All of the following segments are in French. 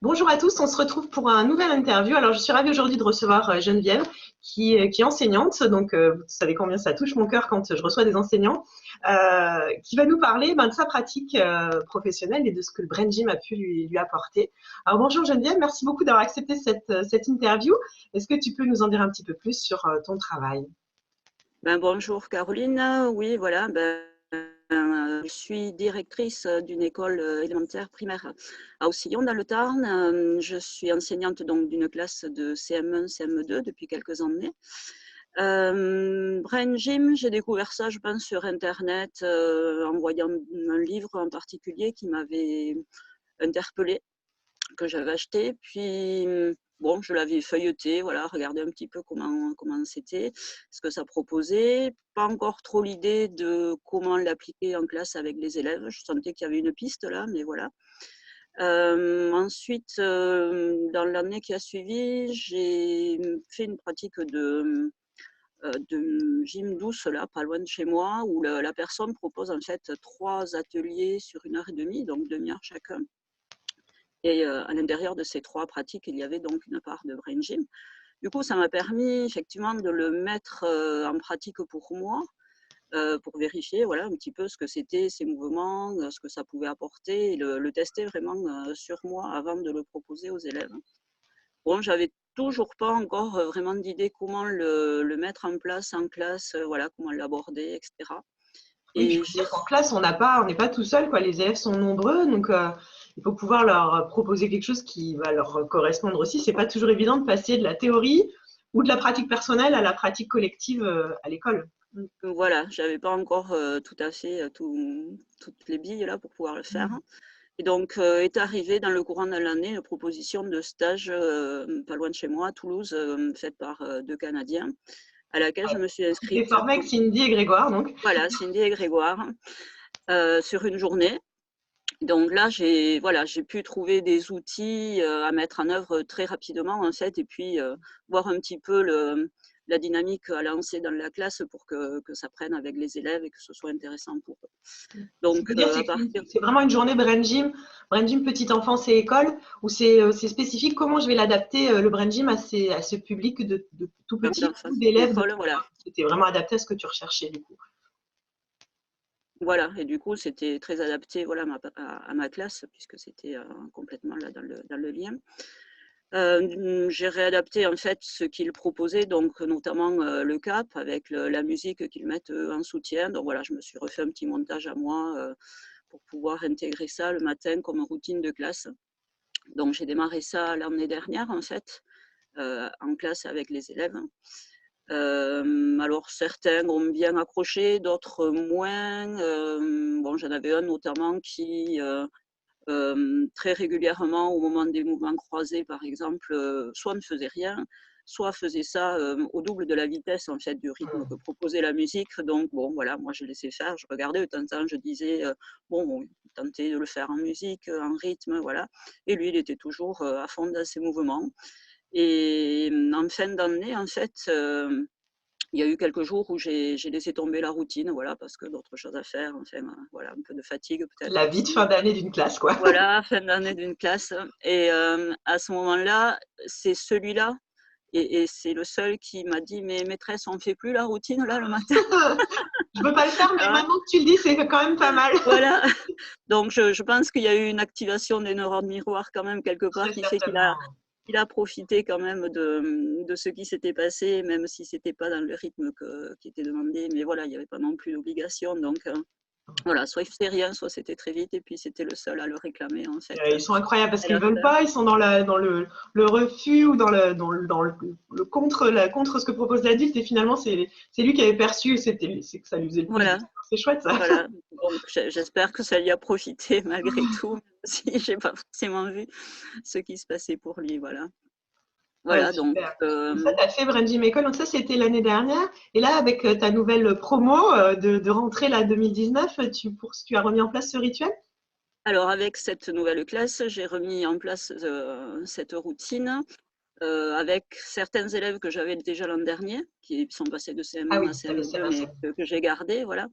Bonjour à tous, on se retrouve pour un nouvel interview. Alors, je suis ravie aujourd'hui de recevoir Geneviève, qui est enseignante. Donc, vous savez combien ça touche mon cœur quand je reçois des enseignants, qui va nous parler de sa pratique professionnelle et de ce que le Brain Gym a pu lui apporter. Alors, bonjour Geneviève, merci beaucoup d'avoir accepté cette interview. Est-ce que tu peux nous en dire un petit peu plus sur ton travail? Bonjour Caroline, oui voilà, je suis directrice d'une école élémentaire primaire à Aucillon dans le Tarn. Je suis enseignante donc d'une classe de CM1, CM2 depuis quelques années. Brain Gym, j'ai découvert ça, je pense, sur Internet, en voyant un livre en particulier qui m'avait interpellée, que j'avais acheté. Puis, bon, je l'avais feuilleté, voilà, regarder un petit peu comment c'était, ce que ça proposait. Pas encore trop l'idée de comment l'appliquer en classe avec les élèves. Je sentais qu'il y avait une piste là, mais voilà. Ensuite, dans l'année qui a suivi, j'ai fait une pratique de gym douce là, pas loin de chez moi, où la personne propose en fait 3 ateliers sur 1h30, donc demi-heure chacun. Et à l'intérieur de ces 3 pratiques, il y avait donc une part de Brain Gym. Du coup, ça m'a permis effectivement de le mettre en pratique pour moi, pour vérifier voilà, un petit peu ce que c'était ces mouvements, ce que ça pouvait apporter, et le tester vraiment sur moi avant de le proposer aux élèves. Bon, j'avais toujours pas encore vraiment d'idée comment le mettre en place en classe, voilà, comment l'aborder, etc. Oui, puis il Et faut dire qu'en classe, on n'est pas tout seul, quoi. Les élèves sont nombreux, donc il faut pouvoir leur proposer quelque chose qui va leur correspondre aussi. C'est pas toujours évident de passer de la théorie ou de la pratique personnelle à la pratique collective à l'école. voilà, j'avais pas encore tout à fait toutes les billes là pour pouvoir le faire. Et donc est arrivée dans le courant de l'année une proposition de stage pas loin de chez moi, à Toulouse, faite par 2 Canadiens, à laquelle je me suis Tu es inscrite formée avec pour Cindy et Grégoire, donc. voilà, Cindy et Grégoire, sur une journée. Donc là, j'ai pu trouver des outils à mettre en œuvre très rapidement en fait, et puis voir un petit peu la dynamique à lancer dans la classe pour que ça prenne avec les élèves et que ce soit intéressant pour eux. Ce qu'il Donc faut dire, à c'est que partir c'est vraiment une journée Brain Gym petite enfance et école, où c'est spécifique. Comment je vais l'adapter, le Brain Gym, à ce public de tout petit d'enfants ou d'élèves de d'école, tout voilà. âge? C'était vraiment adapté à ce que tu recherchais, du coup. Voilà, et du coup, c'était très adapté, voilà, à ma classe puisque c'était complètement là dans le lien. J'ai réadapté en fait ce qu'ils proposaient, donc notamment le cap avec la musique qu'ils mettent en soutien. Donc voilà, je me suis refait un petit montage à moi pour pouvoir intégrer ça le matin comme routine de classe. Donc j'ai démarré ça l'année dernière en fait, en classe avec les élèves. Alors certains ont bien accroché, d'autres moins. Bon, j'en avais un notamment qui très régulièrement au moment des mouvements croisés par exemple, soit ne faisait rien, soit faisait ça au double de la vitesse en fait du rythme que proposait la musique. Donc bon voilà, moi je laissais faire, je regardais, de temps en temps je disais bon, tenter de le faire en musique, en rythme, voilà. Et lui, il était toujours à fond dans ses mouvements. Et en fin d'année, en fait, il y a eu quelques jours où j'ai laissé tomber la routine, voilà, parce que d'autres choses à faire, enfin, voilà, un peu de fatigue peut-être La vie de fin aussi. d'année d'une classe, quoi. Voilà, fin d'année d'une classe. Et à ce moment-là, c'est celui-là, et c'est le seul qui m'a dit: «Mais maîtresse, on ne fait plus la routine là le matin?» Je veux pas le faire, mais Alors maintenant que tu le dis, c'est quand même pas mal. voilà, donc je pense qu'il y a eu une activation des neurones miroirs quand même quelque part Très qui fait qu'il a certainement. il a profité quand même de ce qui s'était passé, même si c'était pas dans le rythme qui était demandé. Mais voilà, il y avait pas non plus d'obligation, donc voilà, soit il faisait rien, soit c'était très vite, et puis c'était le seul à le réclamer en fait, Ils sont incroyables parce à qu'ils la veulent fin. pas, ils sont dans le refus ou dans le contre ce que propose l'adulte, et finalement c'est lui qui avait perçu, c'est que ça lui faisait le plus bien. Voilà, C'est chouette ça. voilà, donc j'espère que ça lui a profité malgré tout, même si j'ai pas forcément vu ce qui se passait pour lui, voilà. Ouais, Voilà donc super. Donc ça, tu as fait Brandgym École, donc ça c'était l'année dernière. Et là, avec ta nouvelle promo de rentrée là 2019, tu as remis en place ce rituel? alors avec cette nouvelle classe, j'ai remis en place, cette routine, avec certains élèves que j'avais déjà l'an dernier, qui sont passés de Ah CM1 oui, à tu avais CM2, CM1, mais que j'ai gardés, voilà.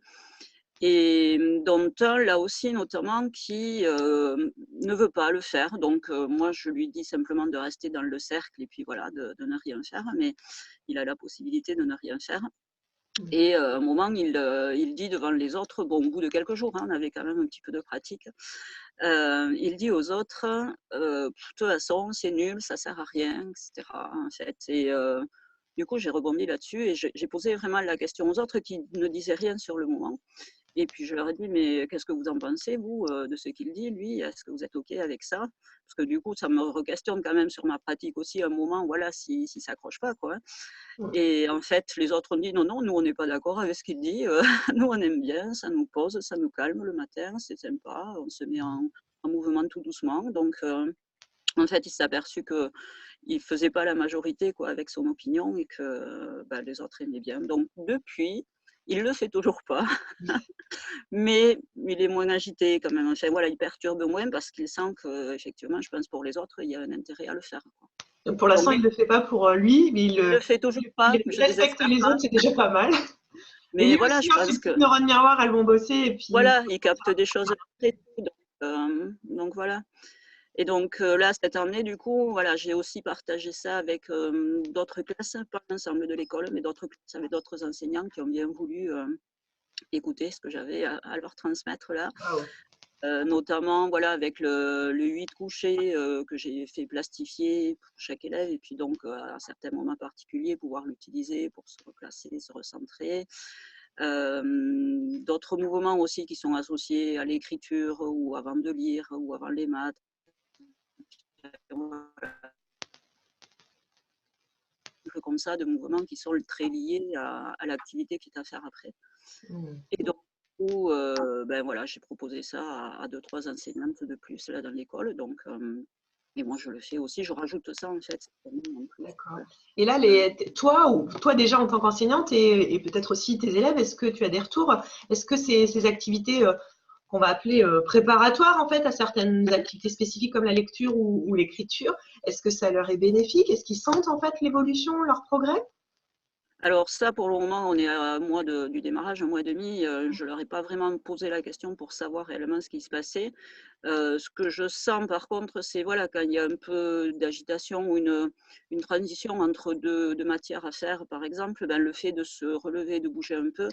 et dont un, là aussi, notamment, qui ne veut pas le faire. Donc, moi, je lui dis simplement de rester dans le cercle et puis voilà, de ne rien faire, mais il a la possibilité de ne rien faire. Et à un moment, il dit devant les autres, bon, au bout de quelques jours, hein, on avait quand même un petit peu de pratique, il dit aux autres, de toute façon, c'est nul, ça sert à rien, etc. En fait. Et du coup, j'ai rebondi là-dessus et j'ai posé vraiment la question aux autres qui ne disaient rien sur le moment. Et puis je leur ai dit, mais qu'est-ce que vous en pensez, vous, de ce qu'il dit, lui? Est-ce que vous êtes OK avec ça? Parce que du coup, ça me re-questionne quand même sur ma pratique aussi, à un moment, voilà, si ça accroche pas, quoi. Et en fait, les autres ont dit, non, non, nous, on n'est pas d'accord avec ce qu'il dit. Nous, on aime bien, ça nous pose, ça nous calme le matin, c'est sympa, on se met en mouvement tout doucement. Donc, en fait, il s'est aperçu qu'il ne faisait pas la majorité, quoi, avec son opinion et que les autres aimaient bien. Donc, depuis, il ne le fait toujours pas. Mais il est moins agité quand même. Enfin, voilà, il perturbe moins parce qu'il sent qu'effectivement, je pense pour les autres, il y a un intérêt à le faire, quoi. Donc pour l'instant, il ne le fait pas pour lui, mais Il le fait toujours pas, il je respecte désespère les pas. autres, c'est déjà pas mal. Mais Mais lui voilà, aussi, je hein, ses pense petites que neurones miroirs, elles vont bosser et puis. voilà, il capte des choses très tôt. Donc voilà. Et donc là, cette année, du coup, voilà, j'ai aussi partagé ça avec d'autres classes, pas l'ensemble de l'école, mais d'autres classes avec d'autres enseignants qui ont bien voulu écouter ce que j'avais à leur transmettre là. Wow. Notamment voilà, avec le 8 couché que j'ai fait plastifier pour chaque élève et puis donc à certains moments particuliers pouvoir l'utiliser pour se replacer, se recentrer. D'autres mouvements aussi qui sont associés à l'écriture ou avant de lire ou avant les maths. Comme ça, de mouvements qui sont très liés à l'activité qui est à faire après. Et donc, du coup, voilà, j'ai proposé ça à 2-3 enseignantes de plus là dans l'école. Donc, et moi, je le fais aussi. Je rajoute ça en fait. D'accord. Et là, toi déjà en tant qu'enseignante et peut-être aussi tes élèves, est-ce que tu as des retours? Est-ce que ces activités qu'on va appeler préparatoires en fait à certaines activités spécifiques comme la lecture ou l'écriture, est-ce que ça leur est bénéfique? Est-ce qu'ils sentent en fait l'évolution, leur progrès? Alors ça, pour le moment, on est à un mois du démarrage, un mois et demi. Je leur ai pas vraiment posé la question pour savoir réellement ce qui se passait. Ce que je sens par contre, c'est voilà, quand il y a un peu d'agitation ou une transition entre deux matières à faire, par exemple, le fait de se relever, de bouger un peu,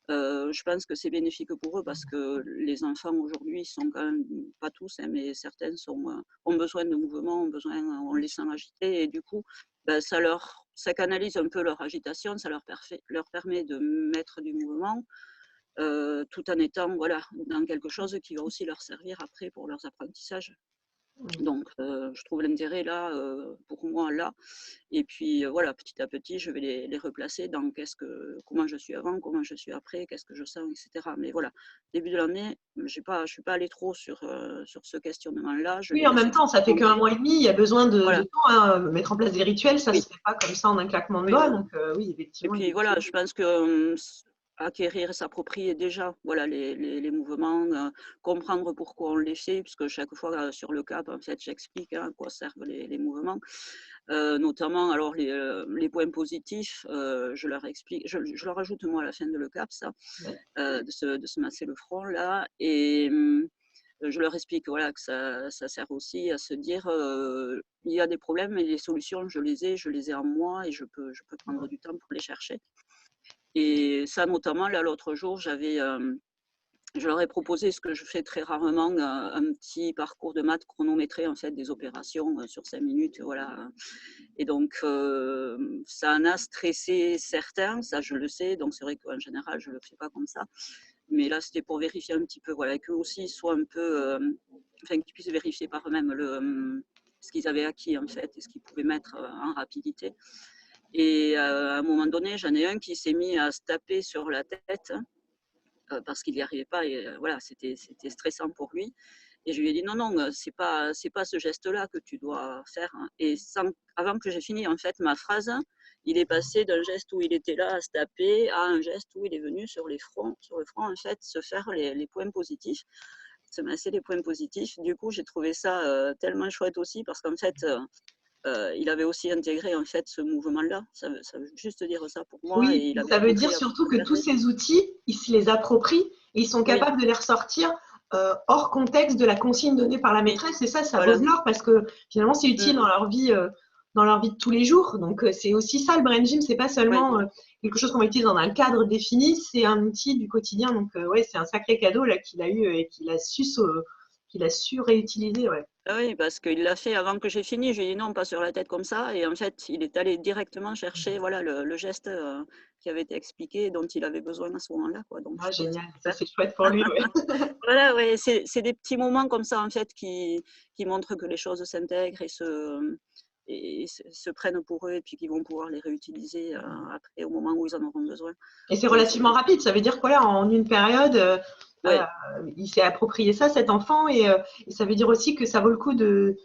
je pense que c'est bénéfique pour eux parce que les enfants aujourd'hui sont quand même, pas tous, hein, mais certains ont besoin de mouvement, on les sent agités et du coup, ça canalise un peu leur agitation, ça leur permet de mettre du mouvement tout en étant voilà, dans quelque chose qui va aussi leur servir après pour leurs apprentissages. Donc, je trouve l'intérêt là, pour moi là. Et puis voilà, petit à petit, je vais les replacer dans comment je suis avant, comment je suis après, qu'est-ce que je sens, etc. Mais voilà, début de l'année, je suis pas allée trop sur ce questionnement-là. Je Oui, les en laisse même temps, ça fait qu'un expérimenter. mois et demi, il y a besoin de Voilà, temps, hein. Mettre en place des rituels, ça oui, se fait pas comme ça en un claquement de oui. doigts. Donc oui, Et effectivement, puis voilà, je pense que acquérir, s'approprier déjà voilà, les mouvements, comprendre pourquoi on les fait, puisque chaque fois sur le cap, en fait, j'explique à quoi servent les mouvements. Notamment, alors les points positifs, je leur explique, je leur ajoute moi à la fin de le cap, ça, ouais. de se masser le front là. Et je leur explique voilà, que ça sert aussi à se dire il y a des problèmes et les solutions, je les ai en moi et je peux prendre du temps pour les chercher. Et ça, notamment, là, l'autre jour, je leur ai proposé ce que je fais très rarement, un petit parcours de maths chronométré, en fait, des opérations sur 5 minutes, voilà. Et donc, ça en a stressé certains, ça je le sais, donc c'est vrai qu'en général, je ne le fais pas comme ça. Mais là, c'était pour vérifier un petit peu, voilà, qu'eux aussi soient un peu, enfin, qu'ils puissent vérifier par eux-mêmes ce qu'ils avaient acquis, en fait, et ce qu'ils pouvaient mettre en rapidité. Et à un moment donné, j'en ai un qui s'est mis à se taper sur la tête parce qu'il n'y arrivait pas. Et voilà, c'était stressant pour lui. Et je lui ai dit non, non, c'est pas ce geste-là que tu dois faire, hein. Et avant que j'ai fini en fait ma phrase, il est passé d'un geste où il était là à se taper à un geste où il est venu sur le front en fait, se faire les points positifs, se masser les points positifs. Du coup, j'ai trouvé ça tellement chouette aussi parce qu'en fait, il avait aussi intégré en fait ce mouvement-là. Ça veut juste dire ça pour moi. Et Oui, il avait ça veut compris dire à quoi surtout que ça tous servait. ces outils, ils se les approprient et ils sont Oui, capables de les ressortir hors contexte de la consigne donnée par la oui, maîtresse. Et ça vaut voilà. de l'or parce que finalement, c'est utile Mm, dans leur vie de tous les jours. Donc, c'est aussi ça, le brain gym. C'est pas oui. seulement quelque chose qu'on va utiliser dans un cadre défini, c'est un outil du quotidien. Donc, ouais, c'est un sacré cadeau là qu'il a eu et qu'il a su réutiliser. Ouais. Ah oui, parce qu'il l'a fait avant que j'ai fini. Je lui ai dit non, pas sur la tête comme ça. Et en fait, il est allé directement chercher voilà, le geste qui avait été expliqué, dont il avait besoin à ce moment-là, quoi. Donc, Ah, je trouvais ça génial. Ça, super. c'est chouette pour lui. Ouais. Voilà, ouais, c'est des petits moments comme ça, en fait, qui montrent que les choses s'intègrent et se prennent pour eux, et puis qu'ils vont pouvoir les réutiliser après, au moment où ils en auront besoin. Et c'est C'est relativement rapide. Ça veut dire quoi là, en une période, ouais, il s'est approprié ça, cet enfant, et ça veut dire aussi que ça vaut le coup de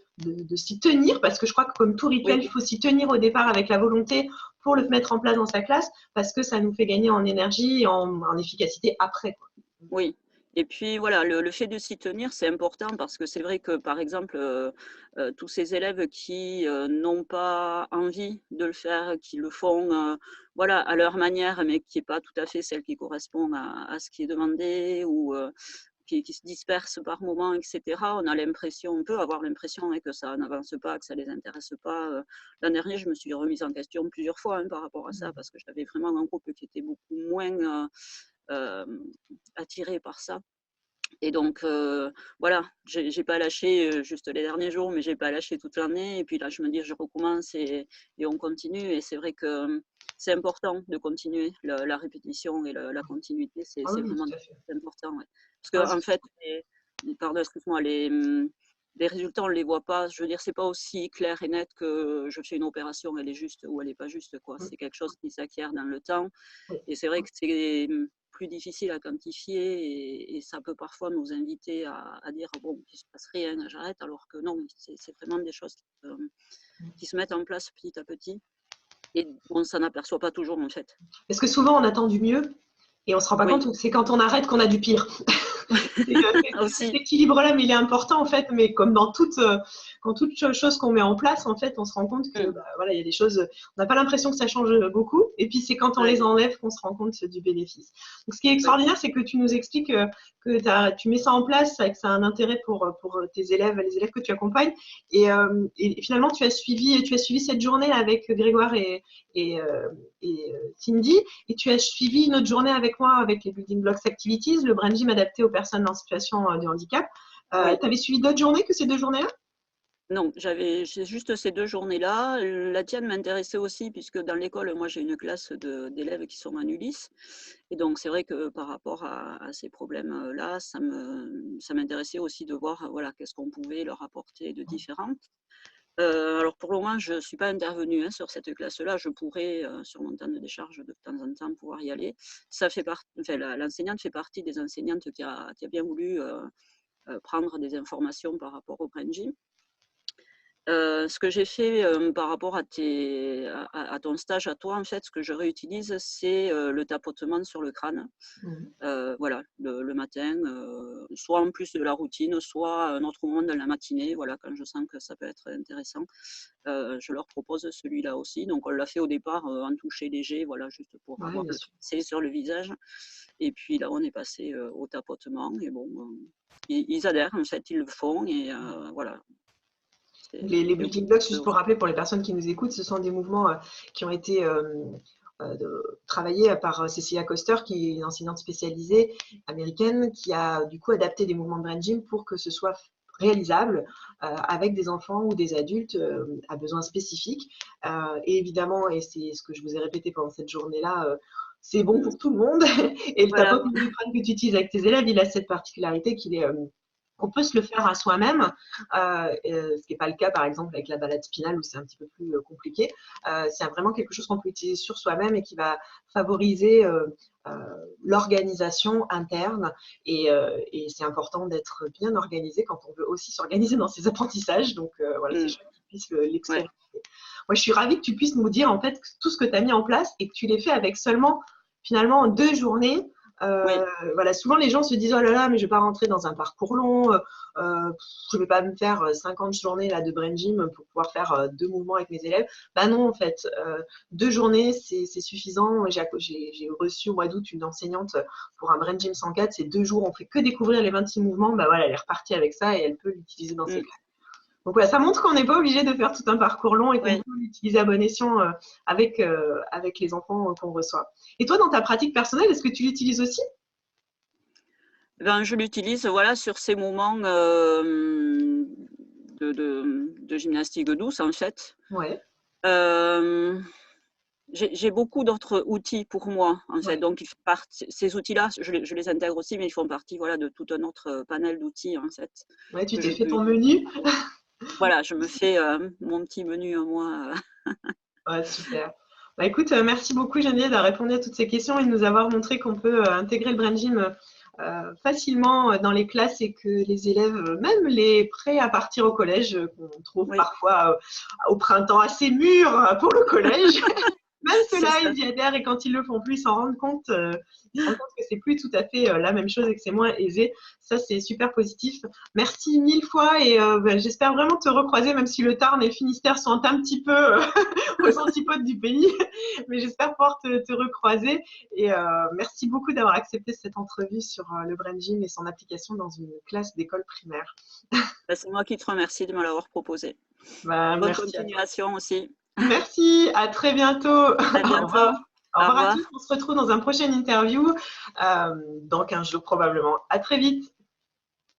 s'y tenir, parce que je crois que comme tout oui, rituel, il faut s'y tenir au départ avec la volonté pour le mettre en place dans sa classe, parce que ça nous fait gagner en énergie et en efficacité après, quoi. oui. Et puis voilà, le fait de s'y tenir, c'est important parce que c'est vrai que, par exemple, tous ces élèves qui n'ont pas envie de le faire, qui le font voilà, à leur manière, mais qui n'est pas tout à fait celle qui correspond à ce qui est demandé, ou qui se dispersent par moments, etc. On a l'impression, on peut avoir l'impression que ça n'avance pas, que ça ne les intéresse pas. L'an dernier, je me suis remise en question plusieurs fois par rapport à ça, parce que j'avais vraiment un groupe qui était beaucoup moins euh, attiré par ça. Et donc, voilà, j'ai pas lâché juste les derniers jours, mais j'ai pas lâché toute l'année. Et puis là, je me dis, je recommence et on continue. Et c'est vrai que c'est important de continuer la répétition et la continuité. Ah C'est oui, vraiment tout à fait. important. Ouais. Parce Ah, que, en fait, pardon, excuse-moi, les résultats, on ne les voit pas. Je veux dire, c'est pas aussi clair et net que je fais une opération, elle est juste ou elle n'est pas juste, quoi. C'est quelque chose qui s'acquiert dans le temps. oui. Et c'est vrai que c'est plus difficile à quantifier, et ça peut parfois nous inviter à dire bon, il ne se passe rien, j'arrête, alors que non, c'est vraiment des choses qui se mettent en place petit à petit, et on ne s'en aperçoit pas toujours en fait. Parce que souvent, on attend du mieux et on se rend pas Oui, compte que c'est quand on arrête qu'on a du pire. Cet aussi. équilibre-là, mais il est important en fait, mais comme quand toute chose qu'on met en place, en fait, on se rend compte que Mm. bah, voilà, il y a des choses, on n'a pas l'impression que ça change beaucoup, et puis c'est quand on Ouais, les enlève qu'on se rend compte du bénéfice. Donc, ce qui est ouais. extraordinaire, c'est que tu nous expliques que tu mets ça en place, et que ça a un intérêt pour tes élèves, les élèves que tu accompagnes, et finalement tu as suivi cette journée avec Grégoire et, euh, Cindy, et tu as suivi une autre journée avec moi avec les Building Blocks Activities, le brain gym adapté aux personnes en situation de handicap. Oui. Tu avais suivi d'autres journées que ces deux journées-là? Non, j'ai juste ces deux journées-là. La tienne m'intéressait aussi, puisque dans l'école, moi, j'ai une classe d'élèves qui sont en Ulysse. Et donc, c'est vrai que par rapport à ces problèmes-là, ça m'intéressait aussi de voir voilà, qu'est-ce qu'on pouvait leur apporter de différent. Alors, pour le moment, je ne suis pas intervenue sur cette classe-là. Je pourrais, sur mon temps de décharge, de temps en temps, pouvoir y aller. Ça fait enfin, l'enseignante fait partie des enseignantes qui a bien voulu prendre des informations par rapport au Brain Gym. Ce que j'ai fait par rapport à ton stage à toi, en fait, ce que je réutilise, c'est le tapotement sur le crâne. Voilà, le matin, soit en plus de la routine, soit à un autre moment dans la matinée, voilà, quand je sens que ça peut être intéressant. Je leur propose celui-là aussi. Donc, on l'a fait au départ en toucher léger, voilà, juste pour Ouais, avoir bien le sûr. tracé sur le visage. Et puis là, on est passé au tapotement. Et bon, ils adhèrent, en fait, ils le font. Et voilà, Les c'est building blocks, eux juste pour aussi. rappeler pour les personnes qui nous écoutent, ce sont des mouvements qui ont été travaillés par Cecilia Coster, qui est une enseignante spécialisée américaine, qui a du coup adapté des mouvements de brain gym pour que ce soit réalisable avec des enfants ou des adultes à besoins spécifiques. Et évidemment, et c'est ce que je vous ai répété pendant cette journée-là, c'est bon Mm. pour tout le monde. Et le Voilà, tapotement du crâne que tu utilises avec tes élèves, il a cette particularité qu'il est on peut se le faire à soi-même, ce qui n'est pas le cas par exemple avec la balade spinale où c'est un petit peu plus compliqué. C'est vraiment quelque chose qu'on peut utiliser sur soi-même et qui va favoriser l'organisation interne. Et c'est important d'être bien organisé quand on veut aussi s'organiser dans ses apprentissages. Donc voilà, c'est mm. chouette que tu puisses Ouais. l'expérimenter. Moi, je suis ravie que tu puisses nous dire en fait tout ce que tu as mis en place et que tu l'aies fait avec seulement finalement 2 journées Oui. Voilà, souvent les gens se disent oh là là, mais je vais pas rentrer dans un parcours long, je vais pas me faire 50 journées là de brain gym pour pouvoir faire 2 mouvements avec mes élèves. Bah non, en fait, 2 journées c'est suffisant. J'ai reçu au mois d'août une enseignante pour un brain gym 104, c'est 2 jours, on fait que découvrir les 26 mouvements. Bah voilà, elle est repartie avec ça et elle peut l'utiliser dans ses Mm. classes. Donc voilà, ça montre qu'on n'est pas obligé de faire tout un parcours long et qu'on Oui. peut l'utiliser à bon escient avec les enfants qu'on reçoit. Et toi, dans ta pratique personnelle, est-ce que tu l'utilises aussi? Ben, je l'utilise, voilà, sur ces moments de gymnastique douce, en fait. Ouais, Euh, j'ai beaucoup d'autres outils pour moi, en fait. ouais. Donc, ces outils-là, je les intègre aussi, mais ils font partie, voilà, de tout un autre panel d'outils, en fait, Ouais, tu que t'es je fait peux ton utiliser. menu. Voilà, je me fais mon petit menu à moi. Ouais, super. Bah, écoute, merci beaucoup Geneviève d'avoir répondu à toutes ces questions et de nous avoir montré qu'on peut intégrer le brain gym facilement dans les classes et que les élèves, même les prêts à partir au collège, qu'on trouve Oui, parfois au printemps assez mûrs pour le collège, même c'est ceux-là, ça. ils y adhèrent et quand ils le font plus, ils se rendent compte que c'est plus tout à fait la même chose et que c'est moins aisé. Ça, c'est super positif. Merci mille fois et j'espère vraiment te recroiser, même si le Tarn et le Finistère sont un petit peu aux antipodes du pays. Mais j'espère pouvoir te recroiser. Et merci beaucoup d'avoir accepté cette entrevue sur le brain gym et son application dans une classe d'école primaire. Ben, c'est moi qui te remercie de me l'avoir proposé. Bah, Bonne merci à toi. continuation aussi. Merci, à très bientôt. À Au revoir. bientôt. Au Au revoir à tous. revoir. On se retrouve dans un prochain interview dans 15 jours probablement. À très vite.